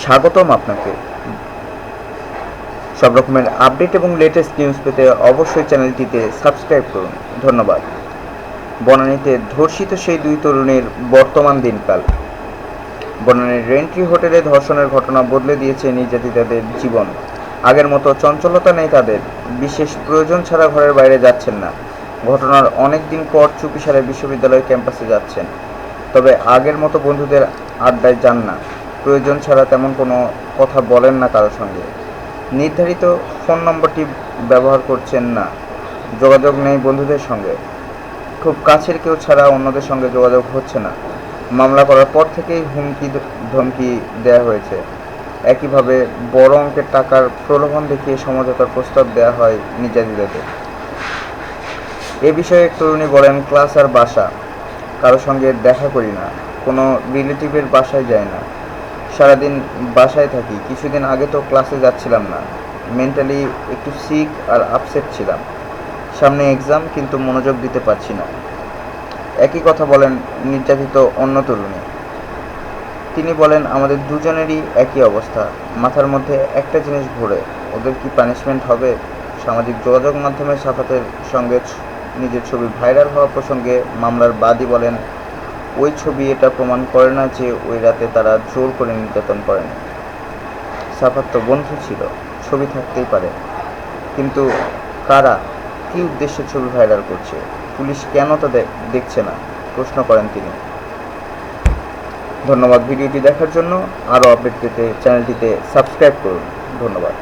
স্বাগতম আপনাকে। সব রকমের আপডেট এবং লেটেস্ট নিউজ পেতে অবশ্যই চ্যানেলটিতে সাবস্ক্রাইব করুন। ধন্যবাদ। বনানীতে ধর্ষিত সেই দুই তরুণীর বর্তমান দিনকাল। বনানীর রেন্ট্রি হোটেলে ধর্ষণের ঘটনা বদলে দিয়েছে নির্যাতিতাদের জীবন। আগের মতো চঞ্চলতা নেই তাদের, বিশেষ প্রয়োজন ছাড়া ঘরের বাইরে যাচ্ছেন না। ঘটনার অনেক দিন পর চুপিসারে বিশ্ববিদ্যালয় ক্যাম্পাসে যাচ্ছেন, তবে আগের মতো বন্ধুদের আড্ডায় যান না। প্রয়োজন ছাড়া তেমন কোনো কথা বলেন না কারোর সঙ্গে। নির্ধারিত ফোন নম্বরটি ব্যবহার করছেন না, যোগাযোগ নেই বন্ধুদের সঙ্গে। খুব কাছের কেউ ছাড়া অন্যদের সঙ্গে যোগাযোগ হচ্ছে না। মামলা করার পর থেকেই হুমকি ধমকি দেওয়া হয়েছে। একইভাবে বড় অঙ্কের টাকার প্রলোভন দেখিয়ে সমঝোতার প্রস্তাব দেওয়া হয় নির্যাতিতাদের। এ বিষয়ে এক তরুণী বলেন, ক্লাস আর বাসা, কারোর সঙ্গে দেখা করি না, কোনো রিলেটিভের বাসায় যাই না, সারাদিন বাসায় থাকি। কিছুদিন আগে তো ক্লাসে যাচ্ছিলাম না, মেন্টালি একটু সিক আর আপসেট ছিলাম। সামনে এক্সাম, কিন্তু মনোযোগ দিতে পারছি না। একই কথা বলেন নির্যাতিত অন্য তরুণী। তিনি বলেন, আমাদের দুজনেরই একই অবস্থা, মাথার মধ্যে একটা জিনিস ঘোরে, ওদের কি পানিশমেন্ট হবে। সামাজিক যোগাযোগ মাধ্যমে সাফাতের সঙ্গে নিজের ছবি ভাইরাল হওয়া প্রসঙ্গে মামলার বাদী বলেন, ওই ছবি এটা প্রমাণ করে না যে ওই রাতে তারা জোর করে নির্যাতন করেনি। সাফাত তো বন্ধু ছিল, ছবি থাকতেই পারে, কিন্তু কারা, কী উদ্দেশ্যে ছবি ভাইরাল করছে, পুলিশ কেন তা দেখছে না, প্রশ্ন করেন তিনি। ধন্যবাদ ভিডিওটি দেখার জন্য। আরও আপডেট পেতে চ্যানেলটিতে সাবস্ক্রাইব করুন। ধন্যবাদ।